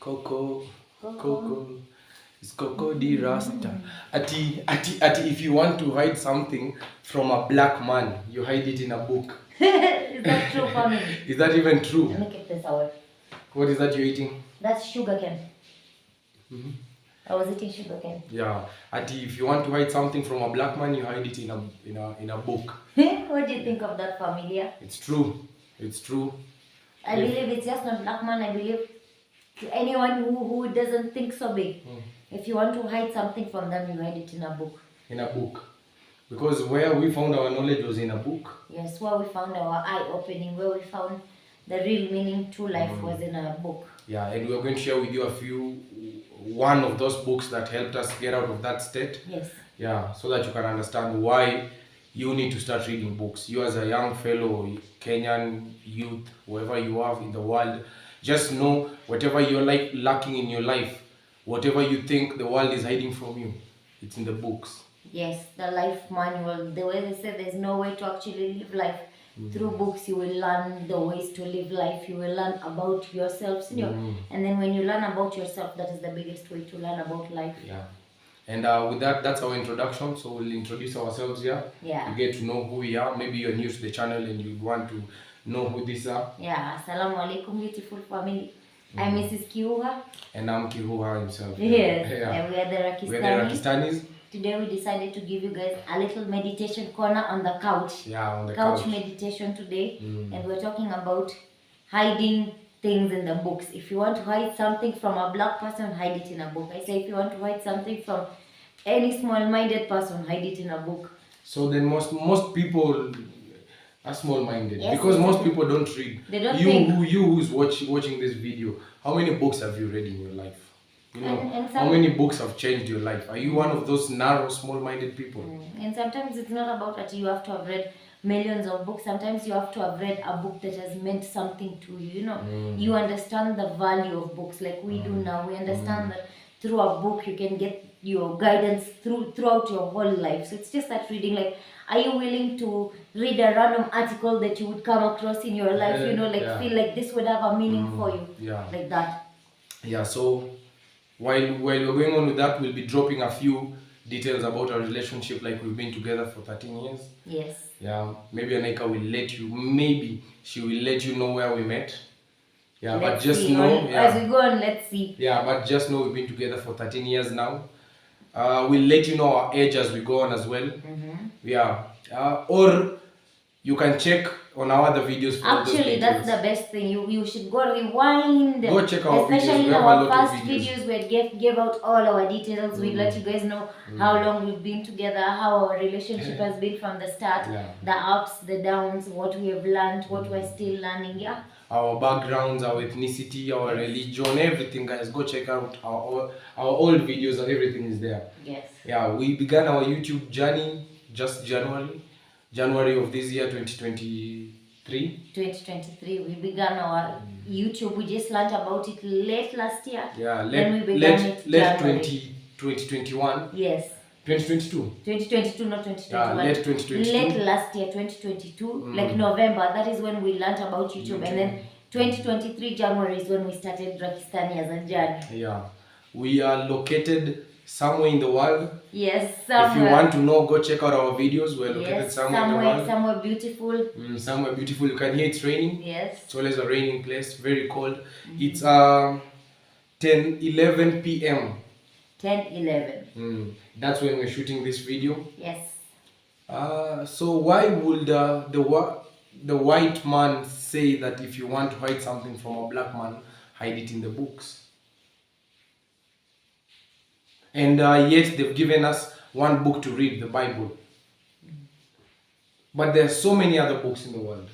Coco. It's Coco di Rasta. Ati, if you want to hide something from a black man, you hide it in a book. Is that true for me? Is that even true? Let me keep this away. What is that you're eating? That's sugar cane. I was eating sugar cane. Yeah. Ati, if you want to hide something from a black man, you hide it in a book. What do you think of that, familia? It's true. It's true. I believe it's just not black man. I believe to anyone who doesn't think so big. If you want to hide something from them, you hide it in a book. In a book. Because where we found our knowledge was in a book. Yes, where we found our eye-opening, where we found the real meaning to life was in a book. Yeah, and we're going to share with you one of those books that helped us get out of that state. Yes. Yeah, so that you can understand why you need to start reading books. You as a young fellow, Kenyan youth, wherever you are in the world, just know whatever you're lacking in your life, whatever you think the world is hiding from you, it's in the books. Yes, the life manual. The way they say there's no way to actually live life. Through books, you will learn the ways to live life. You will learn about yourself, and then when you learn about yourself, that is the biggest way to learn about life. Yeah. And with that's our introduction. So we'll introduce ourselves here. Yeah. You get to know who we are. Maybe you're new to the channel and you want to know who these are. Yeah. Assalamu alaikum, beautiful family. I'm Mrs. Kiuha. And I'm Kiuha himself. Yes. Yeah. And we are the Rakistanis. We're the Rakistanis. Today we decided to give you guys a little meditation corner on the couch. Yeah, on the couch. Meditation today. And we're talking about hiding things in the books. If you want to hide something from a black person, hide it in a book. I say if you want to hide something from any small-minded person, hide it in a book. So then most people are small-minded. Yes, because most people don't read. They don't You who's watching this video, how many books have you read in your life? You know, and how many books have changed your life? Are you one of those narrow, small-minded people? And sometimes it's not about that you have to have read millions of books. Sometimes you have to have read a book that has meant something to you. You know, you understand the value of books like we do now. We understand that through a book you can get your guidance throughout your whole life. So it's just that reading, like, are you willing to read a random article that you would come across in your life? Feel like this would have a meaning for you. Yeah. Like that. Yeah, so while we're going on with that, we'll be dropping a few details about our relationship, like we've been together for 13 years. Yes. Yeah, maybe AANIQA will she will let you know where we met. Yeah, but just know. As we go on, let's see. Yeah, but just know we've been together for 13 years now. We'll let you know our age as we go on as well. Yeah, or you can check on our other videos. Actually, that's the best thing. You should go rewind. Go check our especially videos. in our past videos, we gave out all our details. We let you guys know how long we've been together, how our relationship has been from the start, the ups, the downs, what we have learned, what we're still learning. Yeah. Our backgrounds, our ethnicity, our religion, everything, guys. Go check out our old videos and everything is there. Yes. Yeah, we began our YouTube journey just January of this year, 2023. 2023, we began our YouTube. We just learned about it late last year. Yeah, then we began late 2021. Yes. 2022. 2022, not 2021. Late 2022. Late last year, 2022, like November. That is when we learned about YouTube. And then 2023 January is when we started Rakistani as a journey. Yeah, we are located somewhere in the world. Yes, somewhere. If you want to know, go check out our videos. We're located somewhere in the world. Somewhere beautiful. Somewhere beautiful. You can hear it's raining. Yes. It's always a raining place. Very cold. It's 10:11 p.m. 10:11. That's when we're shooting this video. Yes. So why would the white man say that if you want to hide something from a black man, hide it in the books? And yet they've given us one book to read, the Bible. But there are so many other books in the world.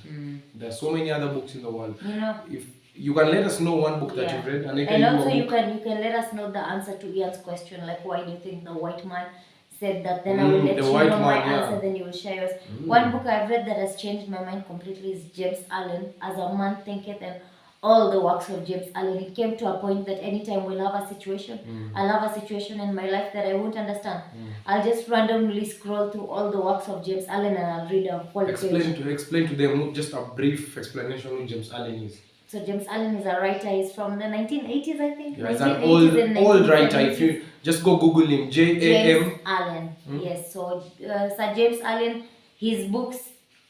There are so many other books in the world. You know, if you can let us know one book that you've read, and also you can let us know the answer to Ian's question, like why do you think the white man said that? Then I will let you know my answer. Then you will share yours. One book I've read that has changed my mind completely is James Allen, As a Man Thinketh, and all the works of James Allen. It came to a point that anytime we'll have a situation, I'll have a situation in my life that I won't understand. I'll just randomly scroll through all the works of James Allen and I'll read a whole page. Explain to them just a brief explanation who James Allen is. So James Allen is a writer. He's from the 1980s, I think. Yeah, he's an 1980s and old writer. 1970s. If you just go Google him, James J-A-M. Allen. Yes, so Sir James Allen, his books,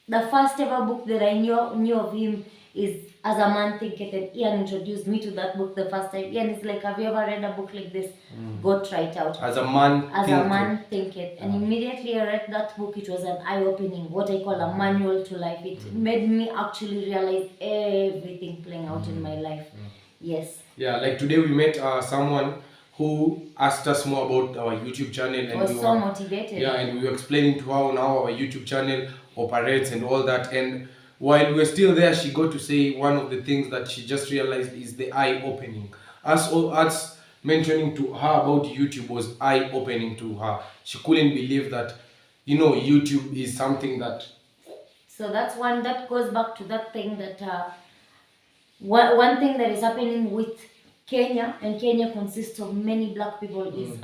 the first ever book that I knew of him is As a Man Thinketh, and Ian introduced me to that book the first time. Ian is like, have you ever read a book like this? Go try it out. As a Man Thinketh. And immediately I read that book, it was an eye-opening, what I call a manual to life. It made me actually realize everything playing out in my life. Yes. Yeah, like today we met someone who asked us more about our YouTube channel, and was so motivated. Yeah, and we were explaining to her how our YouTube channel operates and all that. And while we were still there, she got to say one of the things that she just realized is the eye-opening. Us mentioning to her about YouTube was eye-opening to her. She couldn't believe that, YouTube is something that... So that's one that goes back to that thing that one thing that is happening with Kenya, and Kenya consists of many black people, is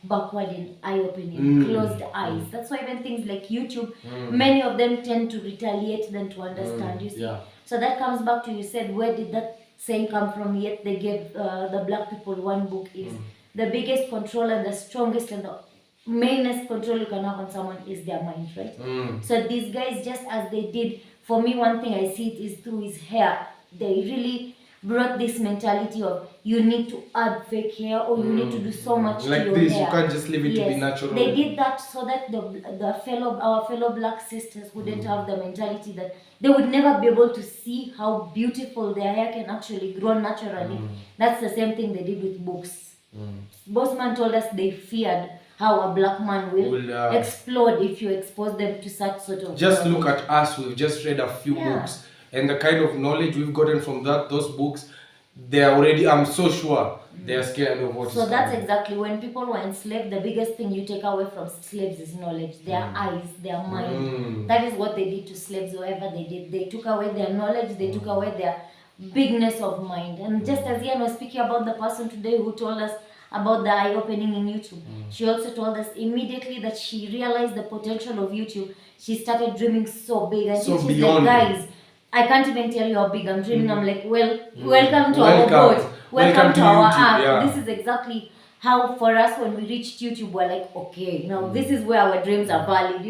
backward in eye-opening, closed eyes. That's why even things like YouTube, many of them tend to retaliate than to understand, you see. Yeah. So that comes back to, you said, where did that saying come from? Yet they gave the black people one book. Is the biggest control and the strongest and the mainest control you can have on someone is their mind, right? So these guys, just as they did, for me, one thing I see it is through his hair. They really brought this mentality of you need to add fake hair, or you need to do so much like to your this, hair. you can't just leave it to be natural. They did that so that our fellow black sisters wouldn't have the mentality that they would never be able to see how beautiful their hair can actually grow naturally. That's the same thing they did with books. Bossman told us they feared how a black man will explode if you expose them to such sort of just knowledge. Look at us, we've just read a few books, and the kind of knowledge we've gotten from those books, they're already, I'm so sure, they're scared of what is So that's exactly, when people were enslaved, the biggest thing you take away from slaves is knowledge, their eyes, their mind. That is what they did to slaves, whatever they did. They took away their knowledge, they took away their bigness of mind. And just as Ian was speaking about the person today who told us about the eye-opening in YouTube, she also told us immediately that she realized the potential of YouTube. She started dreaming so big, and so she's like, guys, I can't even tell you how big I'm dreaming. I'm like, welcome to our boat. Welcome to our app. Yeah. This is exactly how, for us, when we reached YouTube, we're like, okay, now this is where our dreams are valid.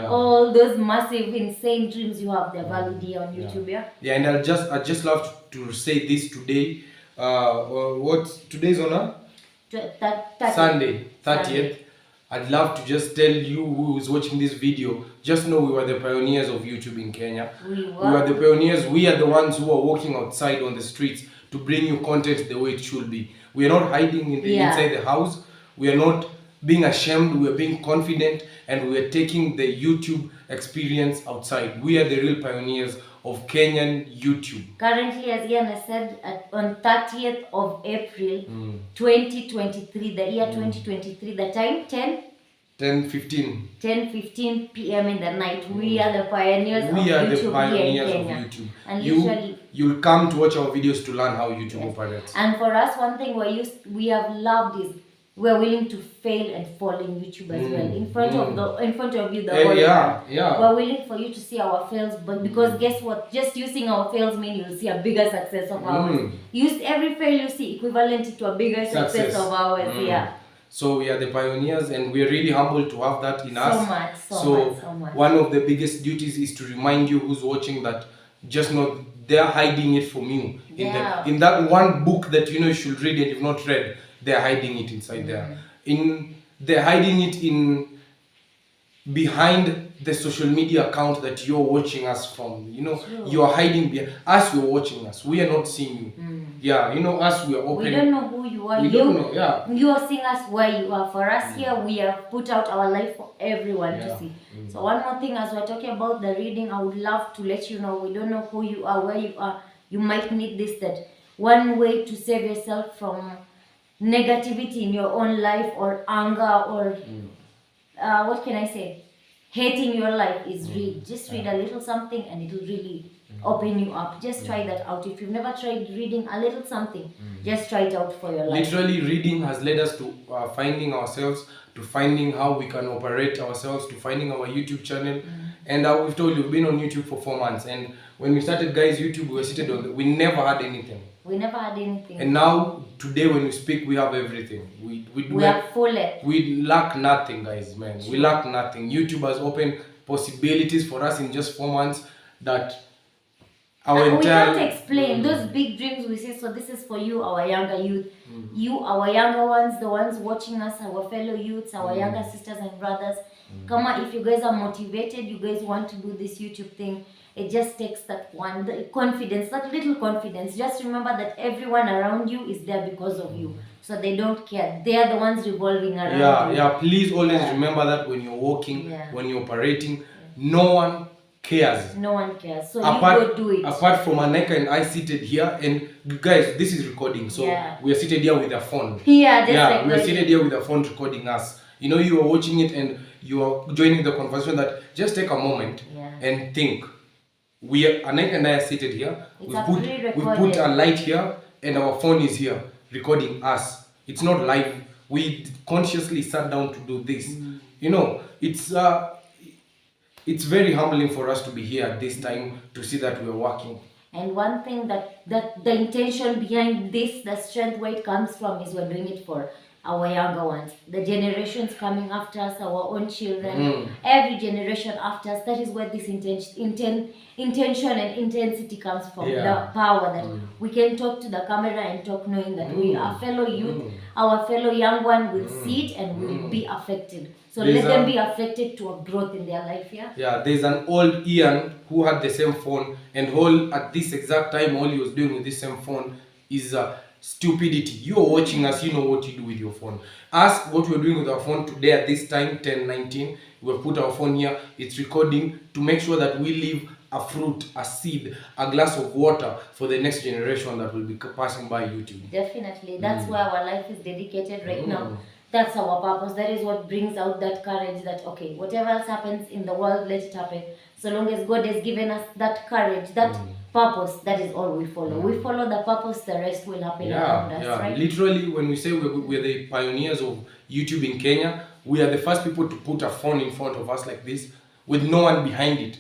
All those massive, insane dreams you have, they're valid here on YouTube. Yeah, and I just love to say this today. What today's on? Sunday, 30th. I'd love to just tell you who is watching this video, just know we were the pioneers of YouTube in Kenya. We were the pioneers. We are the ones who are walking outside on the streets to bring you content the way it should be. We are not hiding inside the house. We are not being ashamed. We are being confident, and we are taking the YouTube experience outside. We are the real pioneers of Kenyan YouTube. Currently, as Ian has said, on 30th of April 2023, the year 2023, the time 10:15 p.m. in the night. We are the pioneers of YouTube. And you'll come to watch our videos to learn how YouTube operates. And for us, one thing we have loved is we're willing to fail and fall in YouTube as well. In front of you, the whole time. We're willing for you to see our fails, but because guess what? Just using our fails means you'll see a bigger success of ours. Every fail you see equivalent to a bigger success of ours. So we are the pioneers, and we are really humbled to have that in us. So much. One of the biggest duties is to remind you who's watching that just know they're hiding it from you. In that one book that you should read and you've not read, they're hiding it inside there. They're hiding it behind the social media account that you're watching us from. You are hiding behind us. You're watching us. We are not seeing you. Us, we are open. We don't know who you are. We don't know. You are seeing us where you are. For us here, we have put out our life for everyone to see. So one more thing, as we're talking about the reading, I would love to let you know, we don't know who you are, where you are. You might need this, that one way to save yourself from negativity in your own life, or anger, or what can I say, hating your life, is read. Just read a little something, and it will really open you up. Just try that out. If you've never tried reading a little something, just try it out for your life. Literally, reading has led us to finding ourselves, to finding how we can operate ourselves, to finding our YouTube channel. And we've told you, we've been on YouTube for 4 months. And when we started, guys, YouTube, we were seated on, we never had anything. We never had anything. And now, today, when we speak, we have everything. We are full. We lack nothing, guys, man. We lack nothing. YouTube has opened possibilities for us in just 4 months that we can't explain those big dreams we see. So this is for you, our younger youth. You, our younger ones, the ones watching us, our fellow youths, our younger sisters and brothers. Come on, if you guys are motivated, you guys want to do this YouTube thing, it just takes that one, the confidence, that little confidence. Just remember that everyone around you is there because of you. So they don't care. They are the ones revolving around you. Yeah, please always remember that when you're walking, when you're operating, no one cares. No one cares. So you go do it. Apart from AANIQA and I seated here, and guys, this is recording. So we are seated here with a phone. We are seated here with a phone recording us. You know, you are watching it and you are joining the conversation. That just take a moment and think. AANIQA and I are seated here. We put a light here and our phone is here recording us. It's not live. We consciously sat down to do this. You know, it's very humbling for us to be here at this time to see that we're working. And one thing that the intention behind this, the strength where it comes from, is we're doing it for our younger ones, the generations coming after us, our own children, every generation after us. That is where this intention and intensity comes from. The power that we can talk to the camera and talk knowing that we are fellow youth, our fellow young one will see it and will be affected. So let them be affected to a growth in their life. Yeah, there's an old Ian who had the same phone, and at this exact time all he was doing with this same phone is stupidity. You are watching us, you know what you do with your phone. Ask what we're doing with our phone today at this time, 10:19. We've put our phone here, it's recording to make sure that we leave a fruit, a seed, a glass of water for the next generation that will be passing by YouTube. Definitely, that's where our life is dedicated right now. That's our purpose. That is what brings out that courage that, okay, whatever else happens in the world, let it happen. So long as God has given us that courage, that purpose, that is all we follow. We follow the purpose, the rest will happen around us, right? Literally, when we say we're the pioneers of YouTube in Kenya, we are the first people to put a phone in front of us like this, with no one behind it.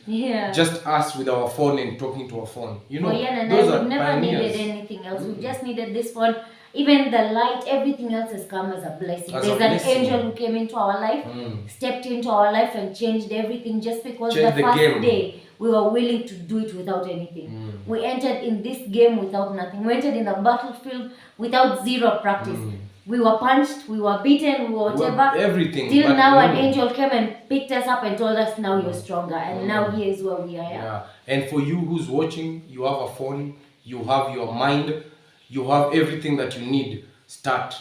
Just us with our phone and talking to our phone. You know, we've never needed anything else. We just needed this phone. Even the light, everything else has come as a blessing. There's an angel who came into our life, stepped into our life and changed everything just because the first day we were willing to do it without anything. We entered in this game without nothing. We entered in the battlefield without zero practice. We were punched, we were beaten, we were whatever. Everything. Till now an angel came and picked us up and told us, now you're stronger. And now here is where we are. And for you who's watching, you have a phone, you have your mind, you have everything that you need. Start.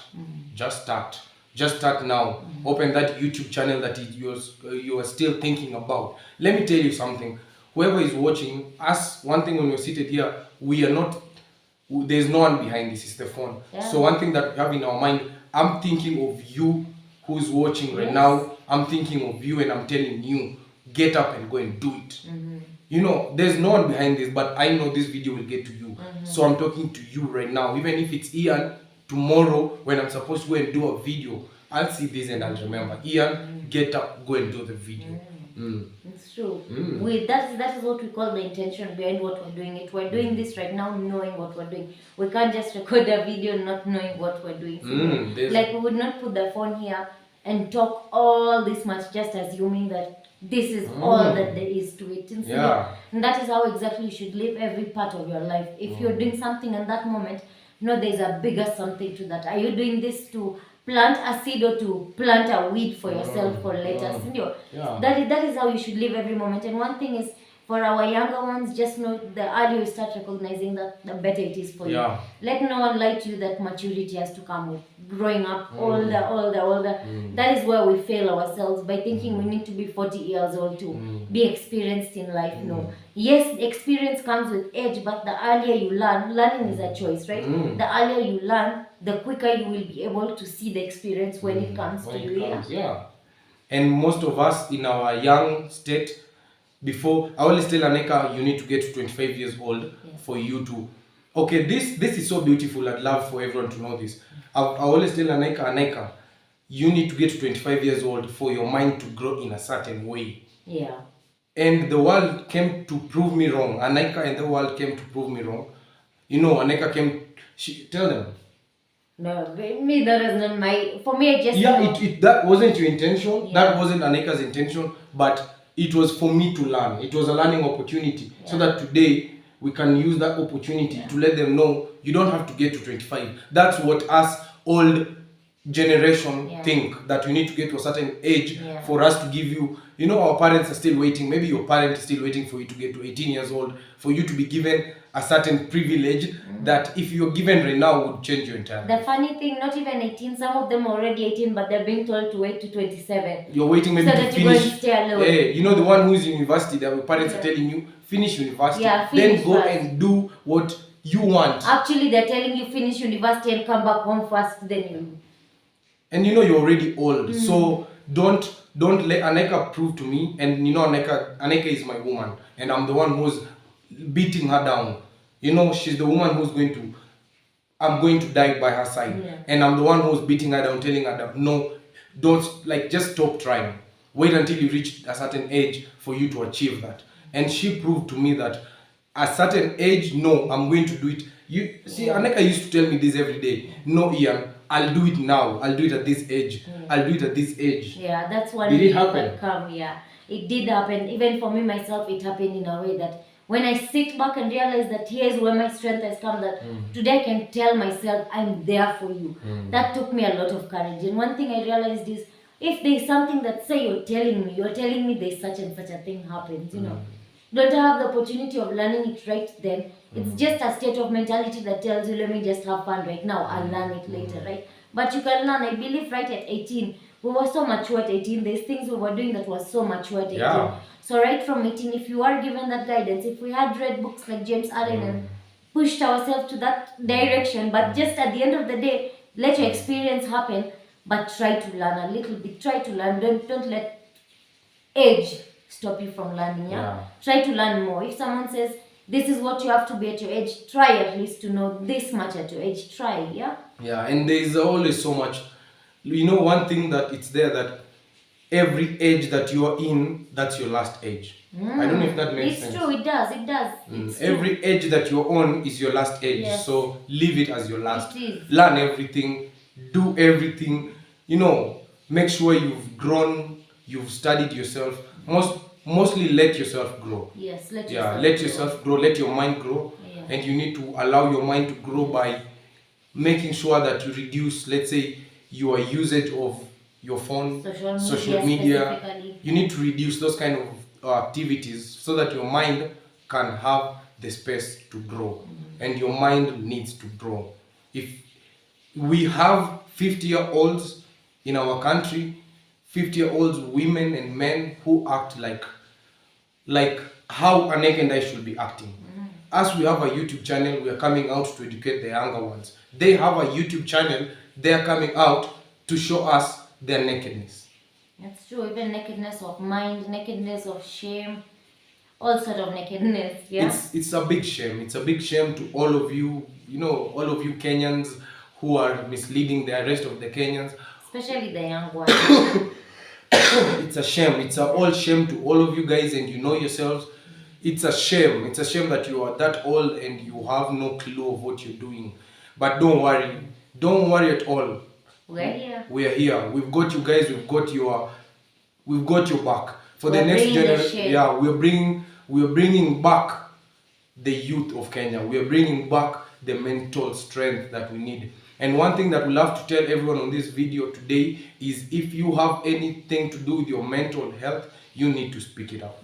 Just start. Just start now. Open that YouTube channel that you are still thinking about. Let me tell you something. Whoever is watching, us, one thing when we're seated here, we are not, there's no one behind this, it's the phone. So one thing that we have in our mind, I'm thinking of you who's watching right now. I'm thinking of you and I'm telling you, get up and go and do it. You know, there's no one behind this, but I know this video will get to you. So I'm talking to you right now. Even if it's Ian, tomorrow when I'm supposed to go and do a video, I'll see this and I'll remember. Ian, get up, go and do the video. It's true. That is what we call the intention behind what we're doing. We're doing this right now knowing what we're doing. We can't just record a video not knowing what we're doing. Like we would not put the phone here and talk all this much just assuming that this is all that there is to it. And that is how exactly you should live every part of your life. If you're doing something in that moment, there's a bigger something to that. Are you doing this to plant a seed or to plant a weed for yourself for later? That is how you should live every moment. And one thing is, for our younger ones, just know the earlier you start recognizing that, the better it is for you. Let no one lie to you that maturity has to come with growing up older. That is where we fail ourselves by thinking we need to be 40 years old to be experienced in life. No. Yes, experience comes with age, but the earlier you learn, learning is a choice, right? The earlier you learn, the quicker you will be able to see the experience when it comes to you. And most of us in our young state, before, I always tell AANIQA, you need to get to 25 years old for you to, okay, this is so beautiful. I'd love for everyone to know this. I always tell AANIQA, you need to get to 25 years old for your mind to grow in a certain way. and the world came to prove me wrong. AANIQA and the world came to prove me wrong. You know, AANIQA came. Tell them. No, me that is not my. For me, I just Yeah, know. that wasn't your intention. Yeah. That wasn't AANIQA's intention, but it was for me to learn. It was a learning opportunity, so that today we can use that opportunity to let them know you don't have to get to 25. That's what us old generation think, that you need to get to a certain age for us to give you. You know, our parents are still waiting. Maybe your parents are still waiting for you to get to 18 years old for you to be given a certain privilege that if you're given right now would change your entire life. The funny thing, not even 18, some of them are already 18, but they're being told to wait to 27. You're waiting maybe so to that finish. You go and stay alone. You know, the one who's in university, that your parents are telling you, finish university, finish then go first. and do what you want. Actually, they're telling you finish university and come back home first, then you. And you know you're already old, so don't let AANIQA prove to me. And you know, AANIQA is my woman, and I'm the one who's beating her down. You know, she's the woman who's I'm going to die by her side, and I'm the one who's beating her down, telling her that no, don't, like, just stop trying. Wait until you reach a certain age for you to achieve that. And she proved to me that at a certain age, no, I'm going to do it. You see, AANIQA used to tell me this every day. No, Ian, I'll do it now. I'll do it at this age. I'll do it at this age. Yeah, that's what did it happen? It did happen. Even for me myself, it happened in a way that when I sit back and realize that here's where my strength has come, that today I can tell myself I'm there for you. That took me a lot of courage. And one thing I realized is, if there's something that say you're telling me there's such and such a thing happens, you know. Don't have the opportunity of learning it right then. It's just a state of mentality that tells you, let me just have fun right now, I'll learn it later, right? But you can learn. I believe right at 18, we were so mature at 18. There's things we were doing that was so mature at 18. Yeah. So right from 18, if you are given that guidance, if we had read books like James Allen and pushed ourselves to that direction, but just at the end of the day, let your experience happen, but try to learn a little bit. Try to learn. Don't let age stop you from learning. Try to learn more. If someone says this is what you have to be at your age, try at least to know this much at your age. Try. And there is always so much. You know, one thing that it's there, that every age that you are in, that's your last age. I don't know if that makes sense. It's true. It does. It's every true. age that you're on is your last age. Yes. So leave it as your last. It is. Learn everything, do everything. You know, make sure you've grown, you've studied yourself. Mostly let yourself grow. Yes, let yourself grow. Let your mind grow. And you need to allow your mind to grow by making sure that you reduce, let's say, your usage of your phone, social media. You need to reduce those kind of activities so that your mind can have the space to grow. And your mind needs to grow. If we have 50-year-olds in our country, 50-year-olds women and men who act like how AANIQA and I should be acting. As we have a YouTube channel, we are coming out to educate the younger ones. They have a YouTube channel, they are coming out to show us their nakedness. That's true. Even nakedness of mind, nakedness of shame, all sort of nakedness. It's a big shame. It's a big shame to all of you, all of you Kenyans who are misleading the rest of the Kenyans. Especially the young ones. It's a shame. It's a all shame to all of you guys, and you know yourselves. It's a shame. It's a shame that you are that old and you have no clue of what you're doing. But don't worry. Don't worry at all. We're here. We are here. We've got you guys. We've got your back. For the next generation, we're bringing back the youth of Kenya. We are bringing back the mental strength that we need. And one thing that we'll have to tell everyone on this video today is, if you have anything to do with your mental health, you need to speak it out.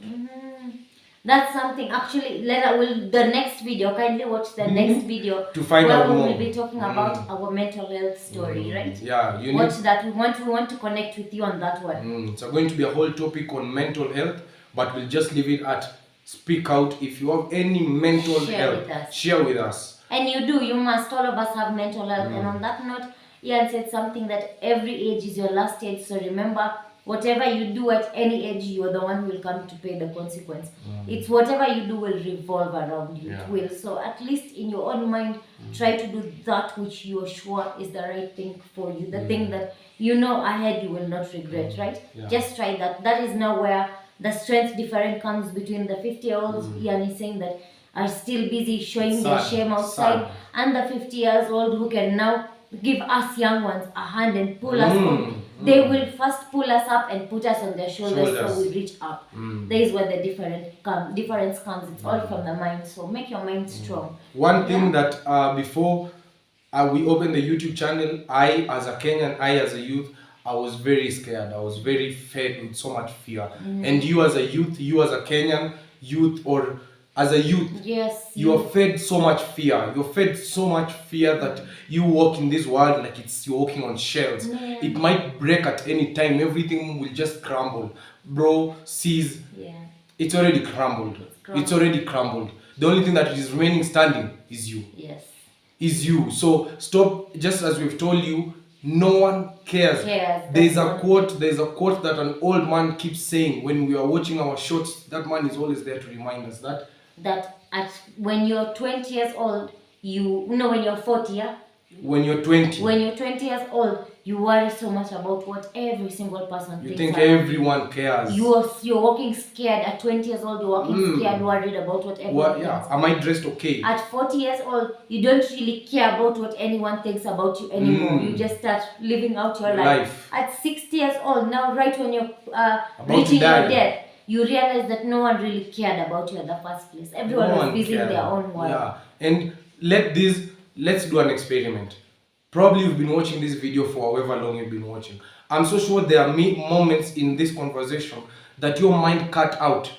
That's something. Actually, the next video, kindly watch the next video to find out more. Where we will be talking about our mental health story, right? Yeah, watch that. We want to connect with you on that one. So going to be a whole topic on mental health, but we'll just leave it at speak out. If you have any mental health, share with us. And you must. All of us have mental health. And on that note, Ian said something that every age is your last age. So remember, whatever you do at any age, you are the one who will come to pay the consequence. It's whatever you do will revolve around you. It will. So at least in your own mind, try to do that which you are sure is the right thing for you. The thing that you know ahead you will not regret, right? Just try that. That is now where the strength difference comes between the 50-year-olds, Yani saying that are still busy showing their shame outside, and the 50 years old who can now give us young ones a hand and pull us up. They will first pull us up and put us on their shoulders. So we reach up. There is where the difference comes. It's all from the mind. So make your mind strong. One thing that before we opened the YouTube channel, I as a Kenyan, I as a youth, I was very scared. I was very fed with so much fear. And you as a youth, you as a Kenyan youth, or as a youth, yes, you are fed so much fear. You're fed so much fear that you walk in this world like you're walking on shells. Yeah. It might break at any time. Everything will just crumble. Bro, sees. Yeah. It's already crumbled. It's already crumbled. The only thing that is remaining standing is you. Yes. Is you. So stop. Just as we've told you, no one cares. There's a quote that an old man keeps saying when we are watching our shorts. That man is always there to remind us that when you're 20 years old, when you're 40, yeah? When you're 20. When you're 20 years old, you worry so much about what every single person thinks. You think everyone cares. You're walking scared. At 20 years old, you're walking scared, worried about what everyone thinks. Am I dressed okay? At 40 years old, you don't really care about what anyone thinks about you anymore. You just start living out your life. At 60 years old, now right when you're reaching your death, you realize that no one really cared about you in the first place. Everyone was busy in their own world. Yeah. And let's do an experiment. Probably you've been watching this video for however long you've been watching. I'm so sure there are moments in this conversation that your mind cut out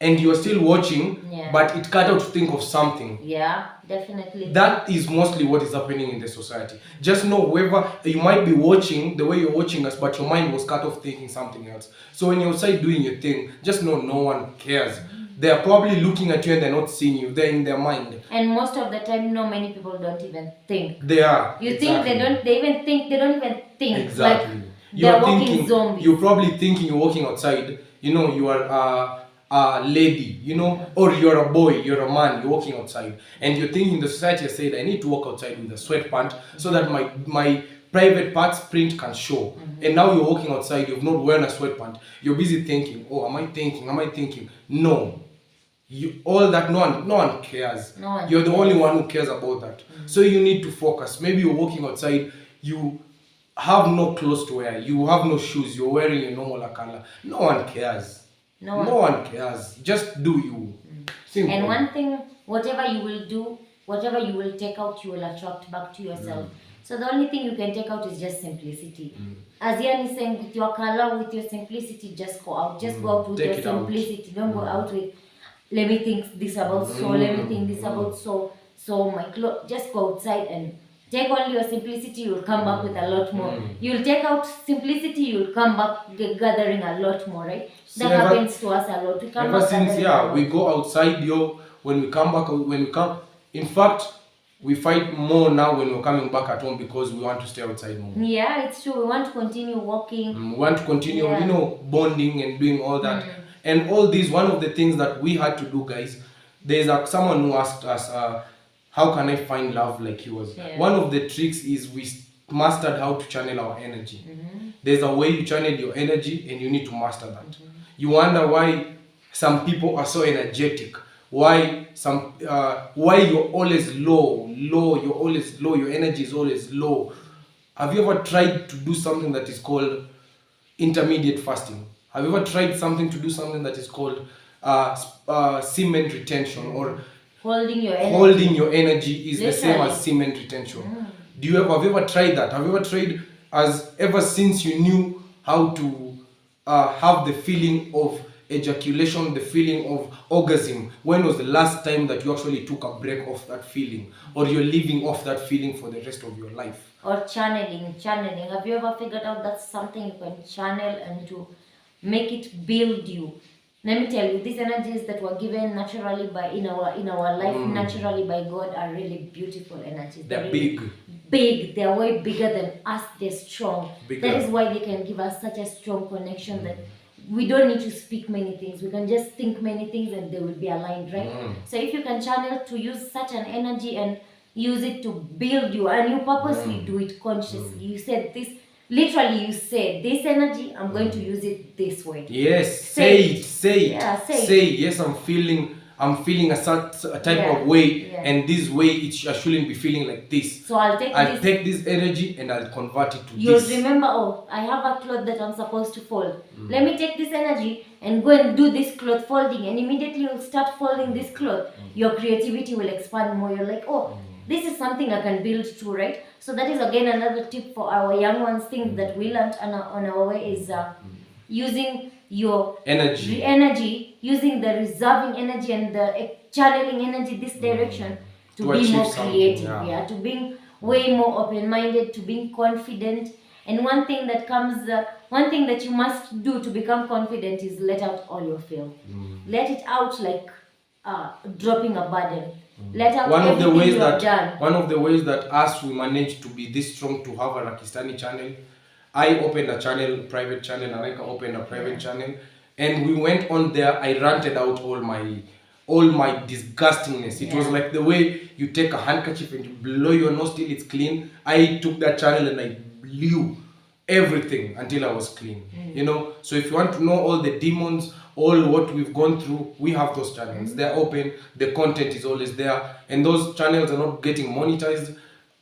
and you're still watching, but it cut out to think of something. Yeah, definitely. That is mostly what is happening in the society. Just know whether you might be watching the way you're watching us, but your mind was cut off thinking something else. So when you're outside doing your thing, just know no one cares. They are probably looking at you and they're not seeing you. They're in their mind. And most of the time, many people don't even think. They are. You think they don't even think. Exactly. Like they're walking zombies. You're probably thinking you're walking outside. You are a lady, or you're a boy, you're a man, you're walking outside. And you're thinking the society has said, I need to walk outside with a sweatpant so that my private parts print can show. And now you're walking outside, you've not worn a sweatpant. You're busy thinking, am I thinking? No. All that, no one cares. You're the only one who cares about that. So you need to focus. Maybe you're walking outside, you have no clothes to wear, you have no shoes, you're wearing your normal color. No one cares. No one cares. Just do you. Simple. And one thing, whatever you will do, whatever you will take out, you will attract back to yourself. So the only thing you can take out is just simplicity. As Ian is saying, with your color, with your simplicity, just go out. Just go out with your simplicity. Don't go out with, let me think this about so, let me think this about so my clothes. Just go outside and take only your simplicity, you'll come back with a lot more. You'll take out simplicity, you'll come back gathering a lot more, right? That happens to us a lot. We come ever since, we go outside, when we come back, in fact, we fight more now when we're coming back at home because we want to stay outside more. Yeah, it's true. We want to continue walking. We want to continue, bonding and doing all that. And all these, one of the things that we had to do, guys, there's someone who asked us, how can I find love like yours? One of the tricks is we mastered how to channel our energy. There's a way you channel your energy and you need to master that. You wonder why some people are so energetic. Why you're always low, you're always low, your energy is always low. Have you ever tried to do something that is called intermediate fasting? Have you ever tried to do something that is called semen retention, or holding your energy? Holding your energy is the same as semen retention. Have you ever tried that? Have you ever tried, ever since you knew how to have the feeling of ejaculation, the feeling of orgasm? When was the last time that you actually took a break off that feeling, or you're living off that feeling for the rest of your life? Or channeling. Have you ever figured out that's something you can channel and to make it build you? Let me tell you, these energies that were given naturally in our life, naturally by God, are really beautiful energies. They're really big. They're way bigger than us. They're strong. That is why they can give us such a strong connection that we don't need to speak many things. We can just think many things and they will be aligned, right? So if you can channel to use such an energy and use it to build you, and you purposely do it consciously. You said this, literally you say this energy, I'm going to use it this way. Yes, say it. Yeah, say yes, I'm feeling a type of way, and this way I shouldn't be feeling like this. So I'll take this energy and I'll convert it to you'll this. remember, oh, I have a cloth that I'm supposed to fold. Let me take this energy and go and do this cloth folding, and immediately you'll start folding this cloth. Your creativity will expand more. You're like, oh, this is something I can build to, right? So that is again another tip for our young ones. Things that we learned on our way is using your energy, using the reserving energy and the channeling energy this direction to be more creative, to being way more open-minded, to being confident. And one thing that you must do to become confident is let out all your fear. Let it out like dropping a burden. Let out one of the ways you that done. One of the ways that us we managed to be this strong to have a Rakistani channel. I opened a channel, private channel, and AANIQA opened a private channel, and we went on there. I ranted out all my disgustingness. It was like the way you take a handkerchief and you blow your nose till it's clean. I took that channel and I blew everything until I was clean. You know, so if you want to know all the demons, all what we've gone through, we have those channels. They're open, the content is always there, and those channels are not getting monetized.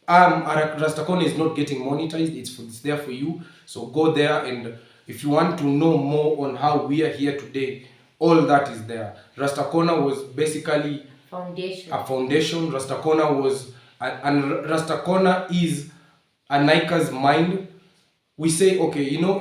Rastakona is not getting monetized. It's there for you. So go there, and if you want to know more on how we are here today, all that is there. Rastakona was basically a foundation. Rastakona was, and Rastakona is AANIQA's mind. We say, okay, you know,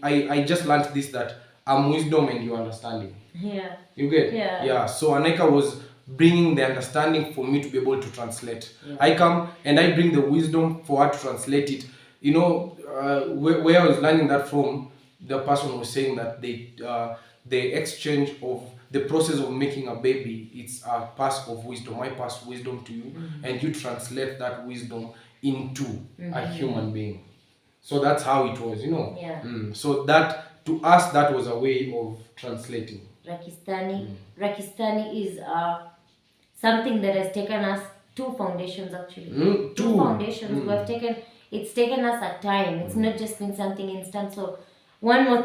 I just learned this, that I'm wisdom and you understanding. Yeah. You get? Yeah. So AANIQA was bringing the understanding for me to be able to translate. I come and I bring the wisdom for her to translate it. You know, where I was learning that from, the person was saying that the exchange of the process of making a baby, it's a pass of wisdom. I pass wisdom to you, and you translate that wisdom into a human being. So that's how it was, you know. So that, to us, that was a way of translating. Rakistani is something that has taken us two foundations actually. Two foundations. It's taken us a time. It's not just been something instant. So one more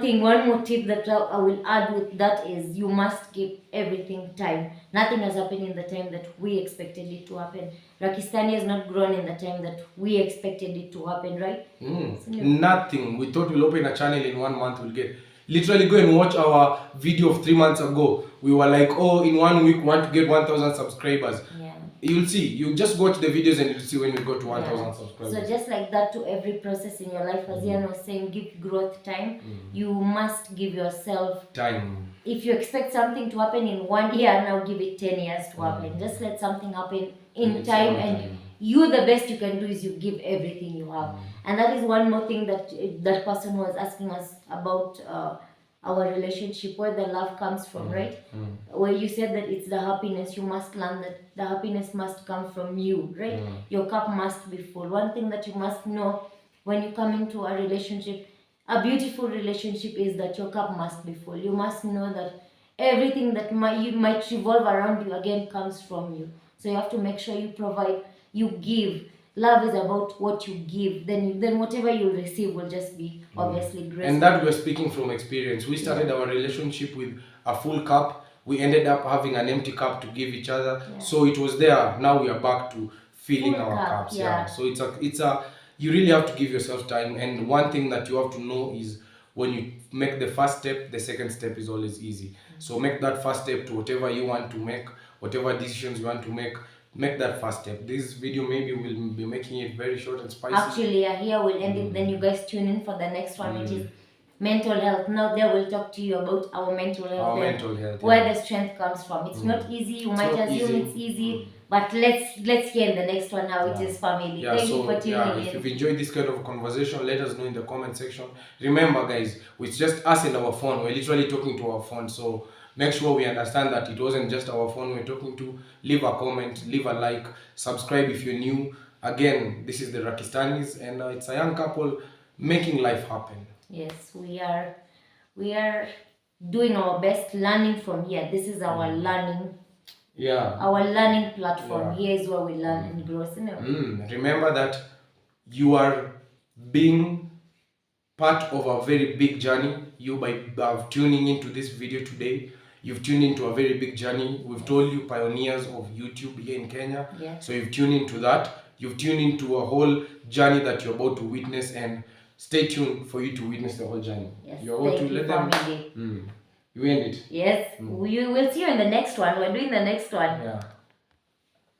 tip that I will add with that is you must give everything time. Nothing has happened in the time that we expected it to happen. Rakistani has not grown in the time that we expected it to happen, right? Nothing. We thought we'll open a channel in 1 month, we'll get. Literally go and watch our video of 3 months ago. We were like, oh, in 1 week we want to get 1,000 subscribers. You'll see. You just watch the videos and you'll see when we go to 1,000 subscribers. So just like that to every process in your life, as Ian was saying, give growth time. You must give yourself time. If you expect something to happen in 1 year, now give it 10 years to happen. Just let something happen in time, and you, the best you can do is you give everything you have. And that is one more thing that that person was asking us about our relationship, where the love comes from, right? Where you said that it's the happiness, you must learn that the happiness must come from you, right? Your cup must be full. One thing that you must know when you come into a relationship, a beautiful relationship, is that your cup must be full. You must know that everything that might revolve around you again comes from you. So you have to make sure you provide, you give. Love is about what you give. Then whatever you receive will just be obviously great. And that we're speaking from experience. We started our relationship with a full cup. We ended up having an empty cup to give each other. So it was there. Now we are back to filling full our cups. So it's a you really have to give yourself time. And one thing that you have to know is when you make the first step, the second step is always easy. So make that first step to whatever you want to make, whatever decisions you want to make. Make that first step. This video maybe will be making it very short and spicy. Actually, here we'll end it. Then you guys tune in for the next one, which is mental health. Now there we'll talk to you about our mental health. Where the strength comes from. It's not easy. You might assume it's easy, but let's hear in the next one how it is, family. Thank you for tuning in. If you've enjoyed this kind of conversation, let us know in the comment section. Remember, guys, it's just us and our phone. We're literally talking to our phone. So make sure we understand that it wasn't just our phone we're talking to. Leave a comment, leave a like, subscribe if you're new. Again, this is the Rakistanis, and it's a young couple making life happen. Yes, we are doing our best, learning from here. This is our learning. Our learning platform. Here is where we learn and grow. Remember that you are being part of a very big journey. You by tuning into this video today, you've tuned into a very big journey. We've told you pioneers of YouTube here in Kenya. Yeah. So you've tuned into that. You've tuned into a whole journey that you're about to witness, and stay tuned for you to witness the whole journey. Yes. You're about Thank to you, let them. family. You end it. Yes. We will see you in the next one. We're doing the next one. Yeah.